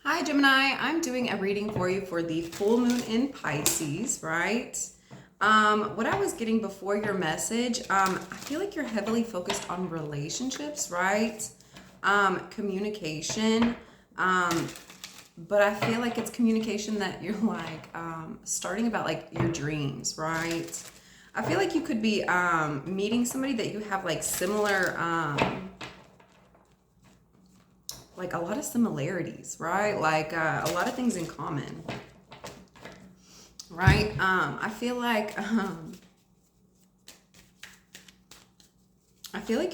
Hi, Gemini. I'm doing a reading for you for the full moon in Pisces, right? What I was getting before your message, I feel like you're heavily focused on relationships, right? Communication. But I feel like it's communication that you're like starting about like your dreams, right? I feel like you could be meeting somebody that you have like similar like a lot of similarities, right? Like a lot of things in common, right? I feel like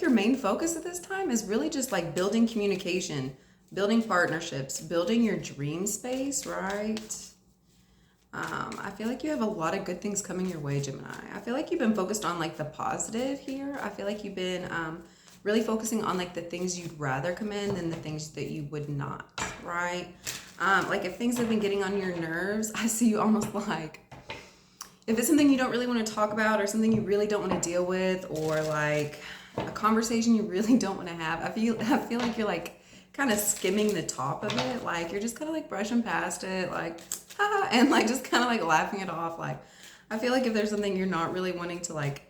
your main focus at this time is really just like building communication, building partnerships, building your dream space, right? I feel like you have a lot of good things coming your way, Gemini. I feel like you've been focused on like the positive here. I feel like you've been really focusing on like the things you'd rather commend than the things that you would not, right? Like if things have been getting on your nerves, I see you almost like if it's something you don't really want to talk about or something you really don't want to deal with or like a conversation you really don't want to have. I feel like you're like kind of skimming the top of it. Like you're just kind of like brushing past it, like haha, and like just kind of like laughing it off. Like I feel like if there's something you're not really wanting to like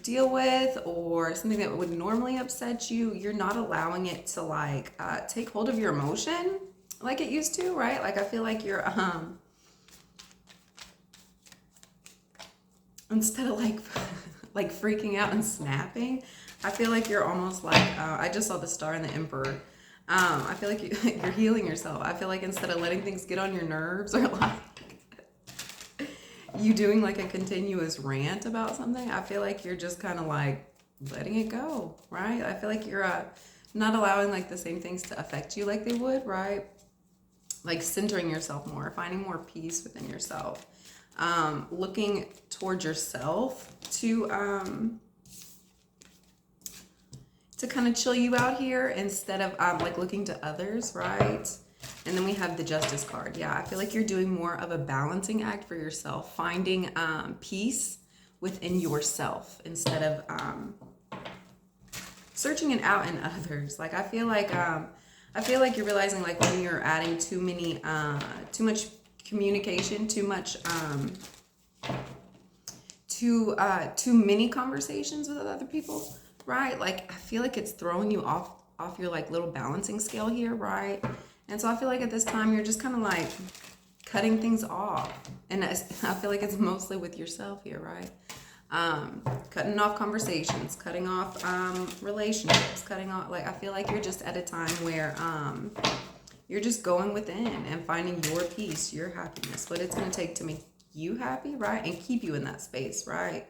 deal with or something that would normally upset you, you're not allowing it to like take hold of your emotion like it used to, right? Like I feel like you're instead of like like freaking out and snapping, I feel like you're almost like I just saw the star and the emperor. I feel like you're healing yourself. I feel like instead of letting things get on your nerves or like you doing like a continuous rant about something, I feel like you're just kind of like letting it go, right? I feel like you're not allowing like the same things to affect you like they would, right? Like centering yourself more, finding more peace within yourself, looking towards yourself to kind of chill you out here instead of like looking to others, right? And then we have the Justice card. Yeah, I feel like you're doing more of a balancing act for yourself, finding peace within yourself instead of searching it out in others. Like I feel like you're realizing like when you're adding too much communication, too many conversations with other people, right? Like I feel like it's throwing you off your like little balancing scale here, right? And so I feel like at this time you're just kind of like cutting things off, and I feel like it's mostly with yourself here, right? Cutting off conversations, cutting off relationships, cutting off like I feel like you're just at a time where you're just going within and finding your peace, your happiness, what it's going to take to make you happy, right? And keep you in that space, right?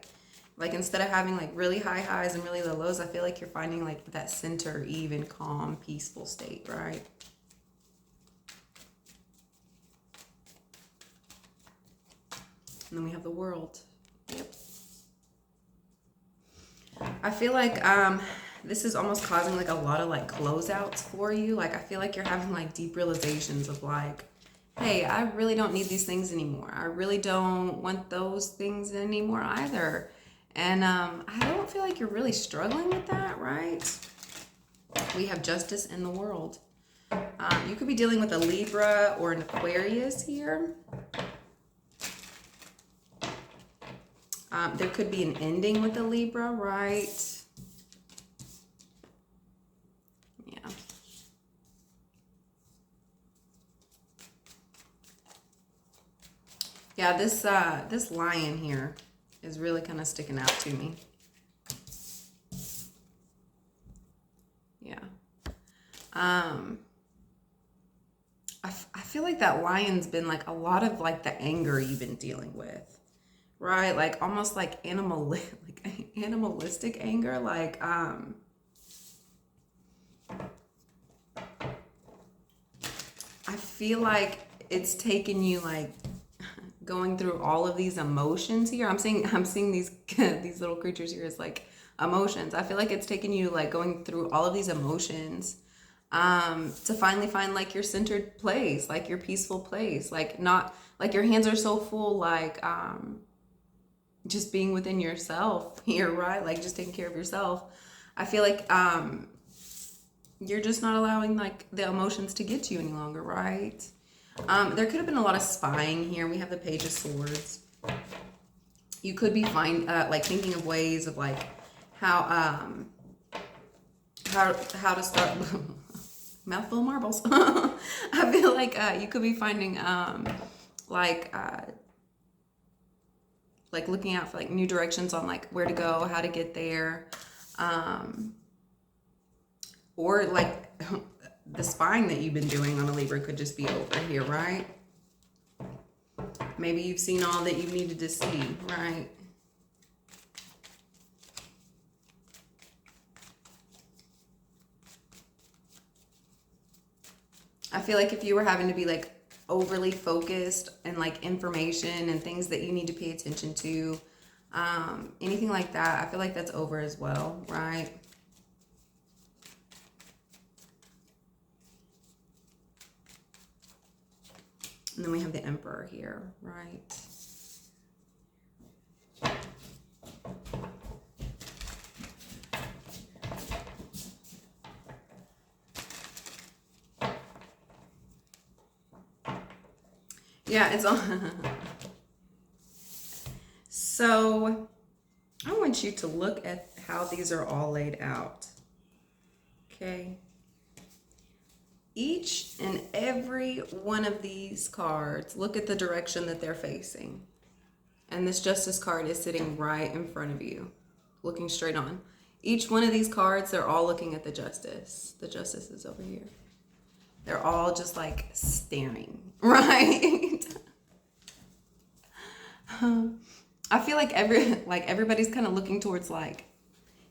Like instead of having like really high highs and really low lows, I feel like you're finding like that center, even, calm, peaceful state, right? And then we have the World. Yep. I feel like this is almost causing like a lot of like closeouts for you. Like I feel like you're having like deep realizations of like, hey, I really don't need these things anymore. I really don't want those things anymore either. And I don't feel like you're really struggling with that, right? We have Justice in the World. You could be dealing with a Libra or an Aquarius here. There could be an ending with a Libra, right? Yeah. Yeah, this lion here is really kind of sticking out to me. Yeah. I feel like that lion's been like a lot of like the anger you've been dealing with. Right, like almost like animalistic anger, like I feel like it's taken you like going through all of these emotions here. I'm seeing these these little creatures here as like emotions. I feel like it's taken you like going through all of these emotions to finally find like your centered place, like your peaceful place, like not like your hands are so full, like just being within yourself here, right? Like just taking care of yourself. I feel like you're just not allowing like the emotions to get to you any longer, right? There could have been a lot of spying here. We have the Page of Swords. You could be like thinking of ways of like how to start mouthful of marbles. I feel like you could be finding like looking out for like new directions on like where to go, how to get there, or like the spying that you've been doing on a Libra could just be over here, right? Maybe you've seen all that you needed to see, right? I feel like if you were having to be like overly focused and like information and things that you need to pay attention to, anything like that, I feel like that's over as well, right? And then we have the Emperor here, right? Yeah, it's on. So I want you to look at how these are all laid out. Okay. Each and every one of these cards, look at the direction that they're facing. And this Justice card is sitting right in front of you, looking straight on. Each one of these cards, they're all looking at the Justice. The Justice is over here. They're all just like staring, right? I feel like everybody's kind of looking towards like,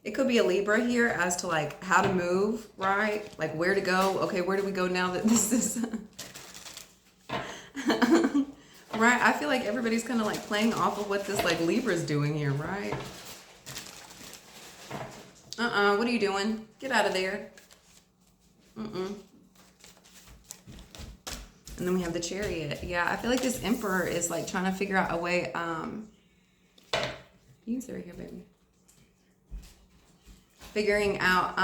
it could be a Libra here as to like how to move, right? Like where to go. Okay, where do we go now that this is right? I feel like everybody's kind of like playing off of what this like Libra's doing here, right? What are you doing? Get out of there. And then we have the Chariot. Yeah, I feel like this Emperor is like trying to figure out a way. You can sit right here, baby. Figuring out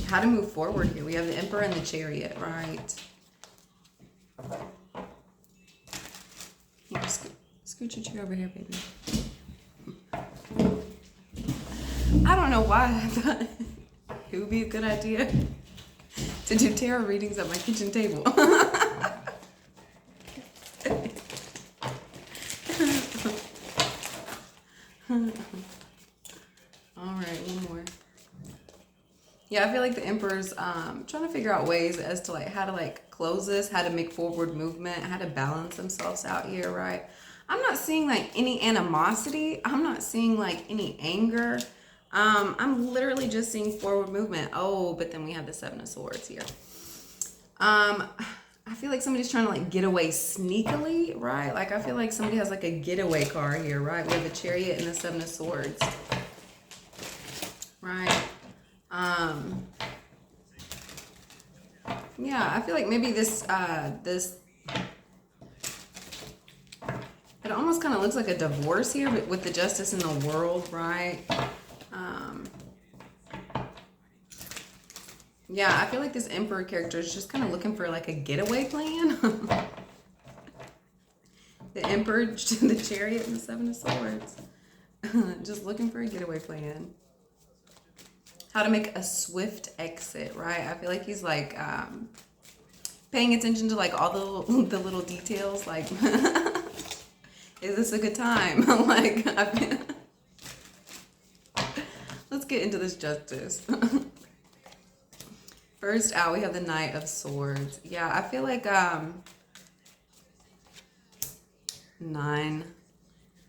how to move forward here. We have the Emperor and the Chariot, right? Here, scoot your chair over here, baby. I don't know why I thought it would be a good idea to do tarot readings at my kitchen table. All right, one more. Yeah, I feel like the Emperor's trying to figure out ways as to like how to like close this, how to make forward movement, how to balance themselves out here, right? I'm not seeing like any animosity. I'm not seeing like any anger. I'm literally just seeing forward movement. Oh, but then we have the Seven of Swords here. I feel like somebody's trying to like get away sneakily, right? Like I feel like somebody has like a getaway car here, right? We have the Chariot and the Seven of Swords, right? Yeah, I feel like maybe this it almost kind of looks like a divorce here, but with the Justice in the World, right? Yeah, I feel like this Emperor character is just kind of looking for like a getaway plan. The Emperor, the Chariot, and the Seven of Swords. Just looking for a getaway plan. How to make a swift exit, right? I feel like he's like paying attention to like all the little details, like is this a good time? Like let's get into this Justice. First out, we have the Knight of Swords. Yeah, I feel like Nine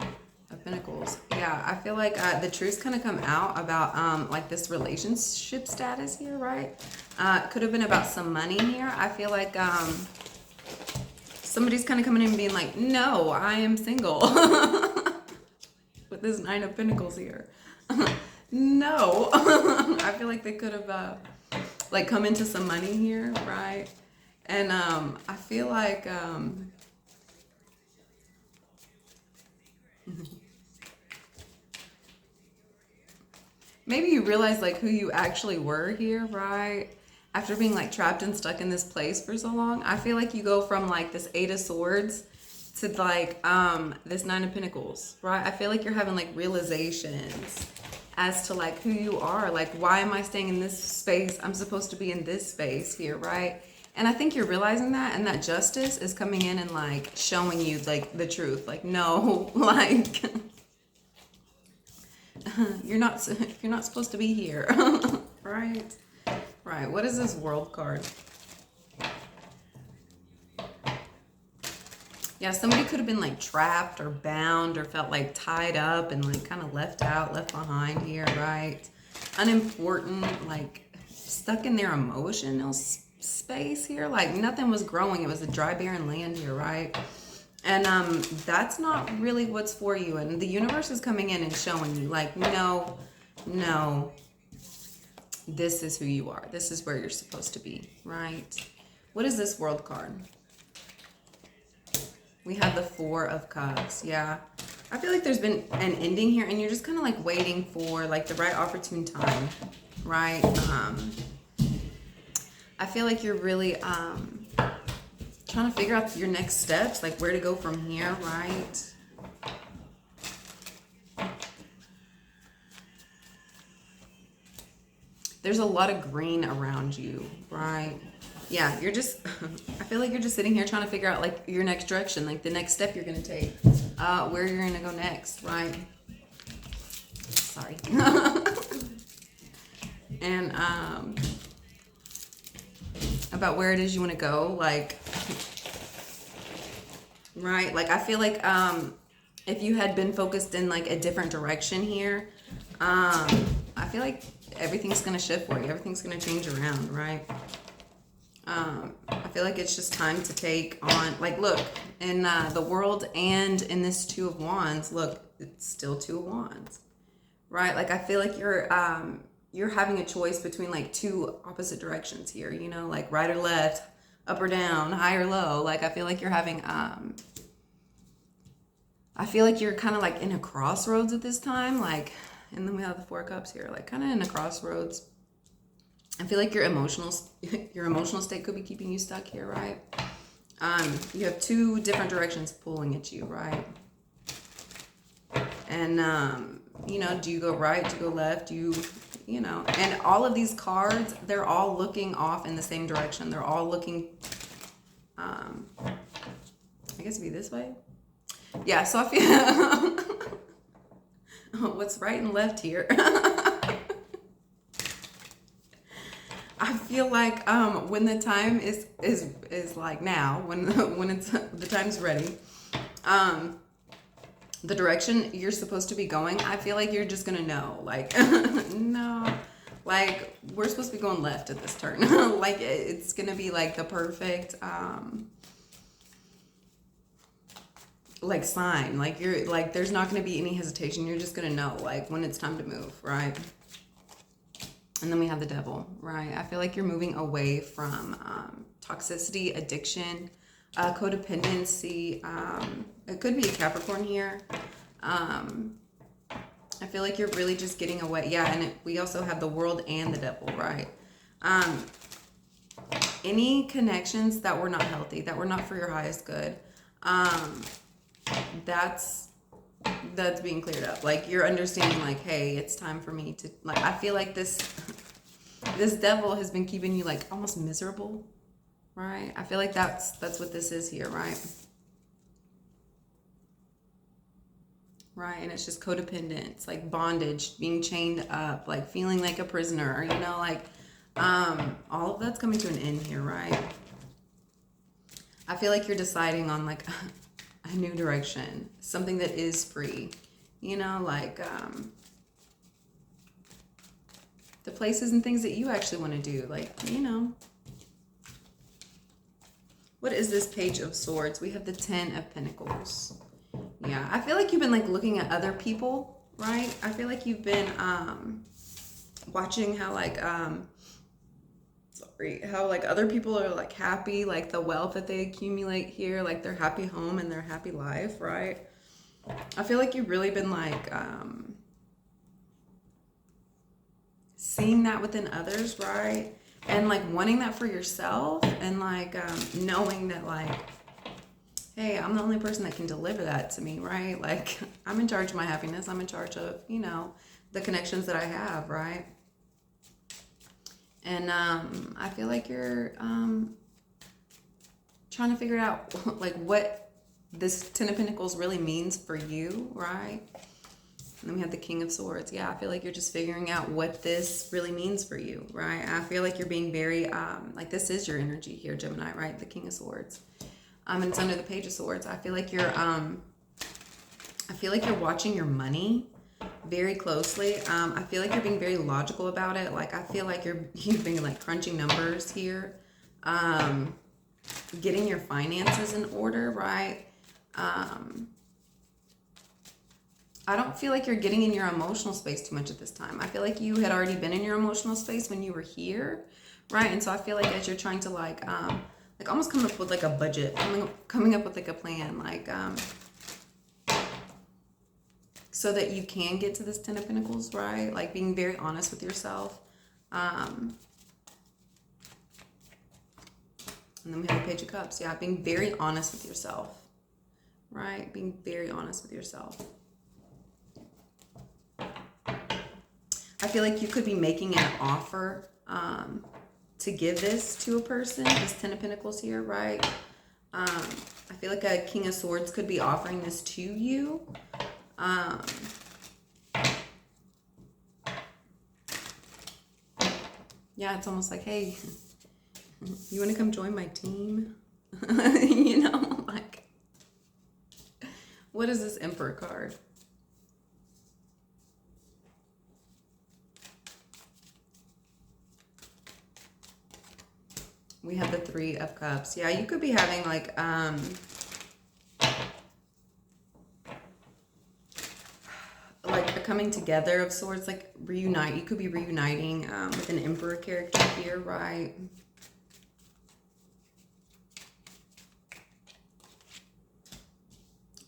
of Pentacles. Yeah, I feel like the truth's kind of come out about like this relationship status here, right? Could have been about some money here. I feel like somebody's kind of coming in and being like, no, I am single. With this Nine of Pentacles here. No. I feel like they could have like come into some money here, right? And I feel like maybe you realize like who you actually were here, right? after being like trapped and stuck in this place for so long, I feel like you go from like this Eight of Swords to like this Nine of Pentacles, right? I feel like you're having like realizations as to like who you are. Like, why am I staying in this space? I'm supposed to be in this space here, right? And I think you're realizing that, and that justice is coming in and like showing you like the truth. Like, no, like you're not supposed to be here. Right? Right. What is this World card? Yeah, somebody could have been like trapped or bound or felt like tied up and like kind of left out, left behind here, right? Unimportant, like stuck in their emotional space here. Like nothing was growing. It was a dry, barren land here, right? And that's not really what's for you. And the universe is coming in and showing you like, no, this is who you are. This is where you're supposed to be, right? What is this World card? We have the Four of Cups. Yeah. I feel like there's been an ending here and you're just kind of like waiting for like the right opportune time, right? I feel like you're really trying to figure out your next steps, like where to go from here, right? There's a lot of green around you, right? Yeah, you're just, I feel like you're just sitting here trying to figure out like your next direction, like the next step you're going to take, where you're going to go next, right? Sorry. And about where it is you want to go, like, right? Like, I feel like if you had been focused in like a different direction here, I feel like everything's going to shift for you. Everything's going to change around, right? I feel like it's just time to take on, like, look, in the World and in this Two of Wands, look, it's still Two of Wands, right? Like, I feel like you're having a choice between, like, two opposite directions here, you know, like right or left, up or down, high or low. Like, I feel like you're having, I feel like you're kind of, like, in a crossroads at this time, like, and then we have the Four of Cups here, like, kind of in a crossroads. I feel like your emotional state could be keeping you stuck here, right? You have two different directions pulling at you, right? And, you know, do you go right? Do you go left? You know, and all of these cards, they're all looking off in the same direction. They're all looking, I guess it'd be this way. Yeah, so I feel, what's right and left here? I feel like when the time is like now, when it's the time's ready, the direction you're supposed to be going, I feel like you're just gonna know, like, no, like we're supposed to be going left at this turn. Like it's gonna be like the perfect like sign. Like you're like there's not gonna be any hesitation. You're just gonna know like when it's time to move, right? And then we have the Devil, right? I feel like you're moving away from toxicity, addiction, codependency. It could be a Capricorn here. I feel like you're really just getting away. Yeah, and we also have the World and the Devil, right? Any connections that were not healthy, that were not for your highest good, that's being cleared up. Like you're understanding like, hey, it's time for me to, like, I feel like this Devil has been keeping you like almost miserable, right? I feel like that's what this is here, right? Right, and it's just codependence, like bondage, being chained up, like feeling like a prisoner, you know, like all of that's coming to an end here, right? I feel like you're deciding on like a new direction, something that is free, you know, like the places and things that you actually want to do, like, you know. What is this Page of Swords? We have the Ten of Pentacles. Yeah, I feel like you've been like looking at other people, right? I feel like you've been watching how like how like other people are like happy, like the wealth that they accumulate here, like their happy home and their happy life, right? I feel like you've really been like seeing that within others, right? And like wanting that for yourself, and like knowing that like, hey, I'm the only person that can deliver that to me, right? Like I'm in charge of my happiness. I'm in charge of, you know, the connections that I have, right? And I feel like you're trying to figure out like what this Ten of Pentacles really means for you, right? And then we have the King of Swords. Yeah, I feel like you're just figuring out what this really means for you, right? I feel like you're being very, like this is your energy here, Gemini, right? The King of Swords. And it's under the Page of Swords. I feel like you're watching your money very closely. I feel like you're being very logical about it. Like I feel like you've been like crunching numbers here, getting your finances in order, right? I don't feel like you're getting in your emotional space too much at this time. I feel like you had already been in your emotional space when you were here, right? And so I feel like as you're trying to like almost come up with like a budget, coming up with like a plan, like so that you can get to this Ten of Pentacles, right? Like being very honest with yourself. And then we have the Page of Cups. Yeah, being very honest with yourself, right? Being very honest with yourself. I feel like you could be making an offer to give this to a person, this Ten of Pentacles here, right? I feel like a King of Swords could be offering this to you. Yeah, it's almost like, hey, you want to come join my team? You know, like, what is this Emperor card? We have the Three of Cups. Yeah, you could be having like a coming together of sorts, like reunite. You could be reuniting with an Emperor character here, right?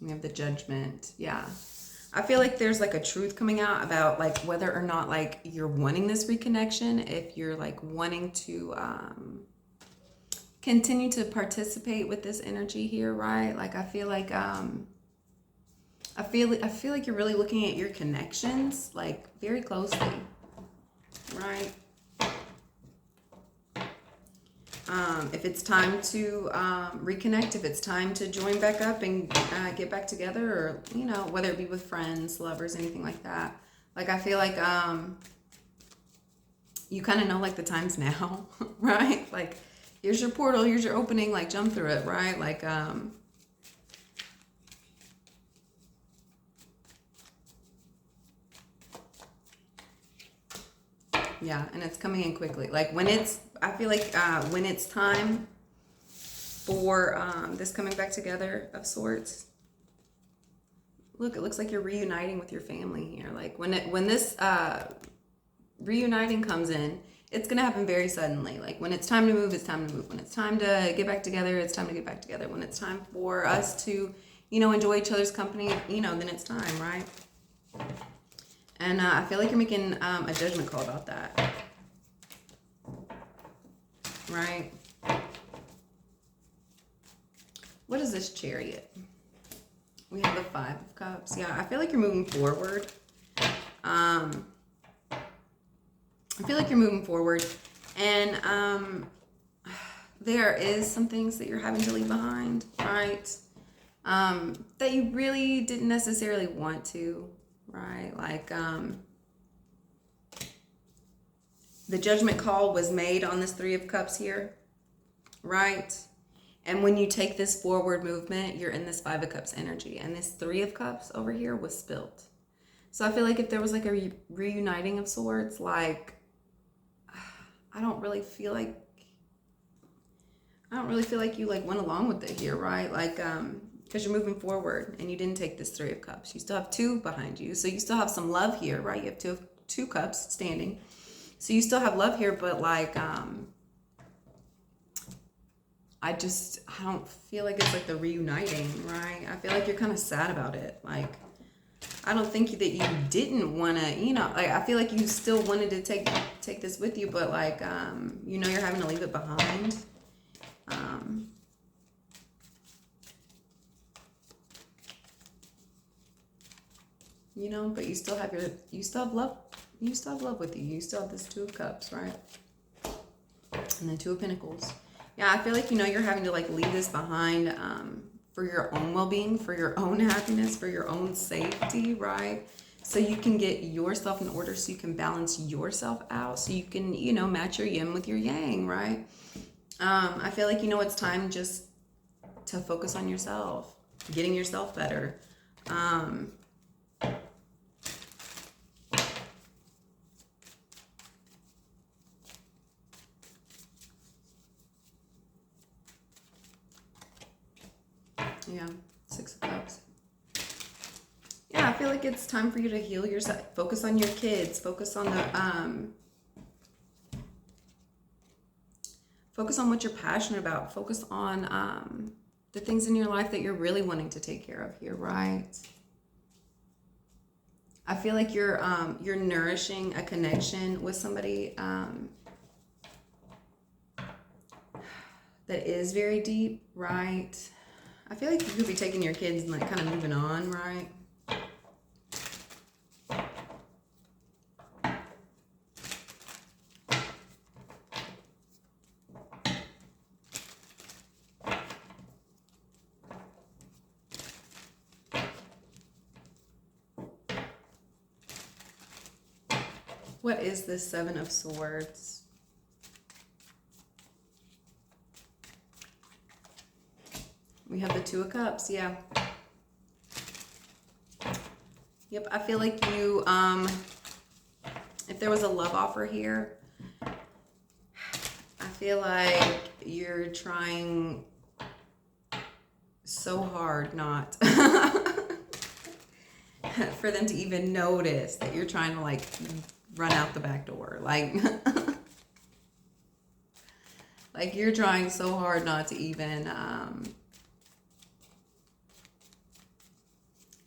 We have the Judgment. Yeah. I feel like there's like a truth coming out about like whether or not like you're wanting this reconnection, if you're like wanting to continue to participate with this energy here, right? Like I feel like I feel like you're really looking at your connections like very closely, right? If it's time to reconnect, if it's time to join back up and get back together, or you know, whether it be with friends, lovers, anything like that. Like I feel like you kind of know like the times now, right? Like here's your portal, here's your opening, like jump through it, right? Like yeah, and it's coming in quickly. Like when it's, I feel like when it's time for this coming back together of sorts. Look, it looks like you're reuniting with your family here. Like when this reuniting comes in, it's gonna happen very suddenly. Like when it's time to move, it's time to move. When it's time to get back together, it's time to get back together. When it's time for us to, you know, enjoy each other's company, you know, then it's time, right? And I feel like you're making a judgment call about that. Right? What is this Chariot? We have the Five of Cups. Yeah, I feel like you're moving forward. I feel like you're moving forward. And there is some things that you're having to leave behind, right? That you really didn't necessarily want to. Right, like the judgment call was made on this Three of Cups here, right? And when you take this forward movement, you're in this Five of Cups energy, and this Three of Cups over here was spilt. So I feel like if there was like a reuniting of sorts, like I don't really feel like you like went along with it here, right? Like because you're moving forward and you didn't take this Three of Cups. You still have two behind you. So you still have some love here, right? You have two cups standing. So you still have love here, but like, I don't feel like it's like the reuniting, right? I feel like you're kind of sad about it. Like, I don't think that you didn't want to, you know, like I feel like you still wanted to take take this with you, but like, you know, you're having to leave it behind. You know, but you still have love. You still have love with you. You still have this Two of Cups, right? And the Two of Pentacles. Yeah, I feel like, you know, you're having to like leave this behind for your own well-being, for your own happiness, for your own safety, right? So you can get yourself in order, so you can balance yourself out, so you can, you know, match your yin with your yang, right? I feel like, you know, it's time just to focus on yourself, getting yourself better. Yeah, Six of Cups. Yeah, I feel like it's time for you to heal yourself. Focus on your kids. Focus on focus on what you're passionate about. Focus on the things in your life that you're really wanting to take care of here, right? I feel like you're nourishing a connection with somebody that is very deep, right? I feel like you could be taking your kids and like kind of moving on, right? What is this Seven of Swords? We have the Two of Cups, yeah. Yep, I feel like you, if there was a love offer here, I feel like you're trying so hard not for them to even notice that you're trying to like run out the back door. Like, like you're trying so hard not to even,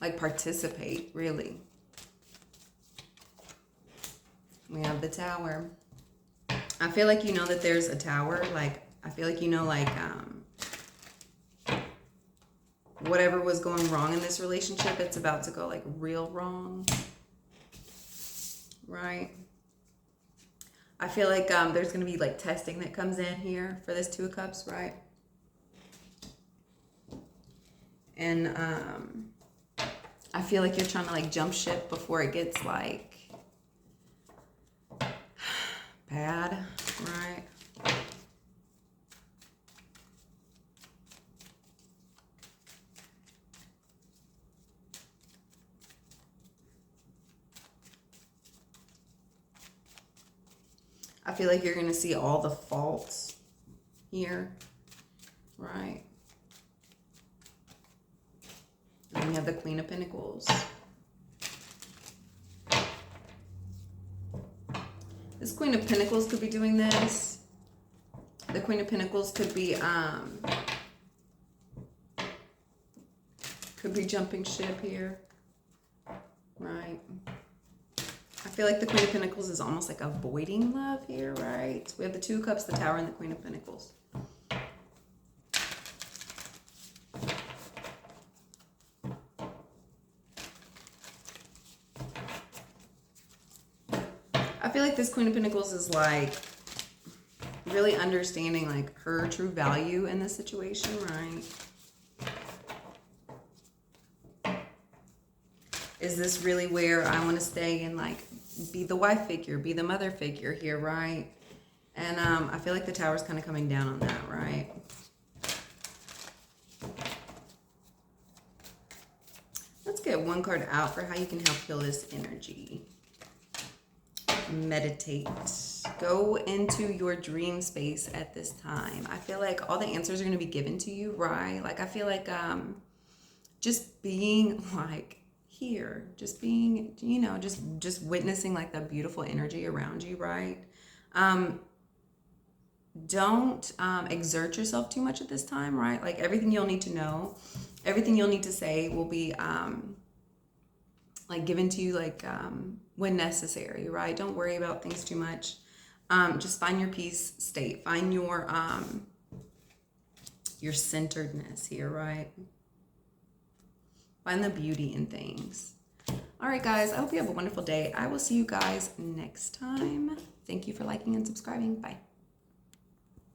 like participate, really. We have the Tower. I feel like you know that there's a tower. Like, I feel like you know, like, whatever was going wrong in this relationship, it's about to go like real wrong. Right? I feel like there's going to be like testing that comes in here for this Two of Cups, right? And I feel like you're trying to like jump ship before it gets like bad, right? I feel like you're going to see all the faults here, right? And we have the Queen of Pentacles. This Queen of Pentacles could be doing this. The Queen of Pentacles could be jumping ship here, right? I feel like the Queen of Pentacles is almost like avoiding love here, right? We have the Two of Cups, the Tower, and the Queen of Pentacles. I feel like this Queen of Pentacles is like really understanding like her true value in this situation, right? Is this really where I want to stay and like be the wife figure, be the mother figure here, right? And I feel like the Tower's kind of coming down on that, right? Let's get one card out for how you can help heal this energy. Meditate. Go into your dream space at this time. I feel like all the answers are going to be given to you, right? Like I feel like just being like here, just being, you know, just witnessing like the beautiful energy around you, right? Don't exert yourself too much at this time, right? Like everything you'll need to know, everything you'll need to say will be like given to you like when necessary, right? Don't worry about things too much. Just find your peace state. Find your centeredness here, right? Find the beauty in things. All right, guys, I hope you have a wonderful day. I will see you guys next time. Thank you for liking and subscribing. Bye.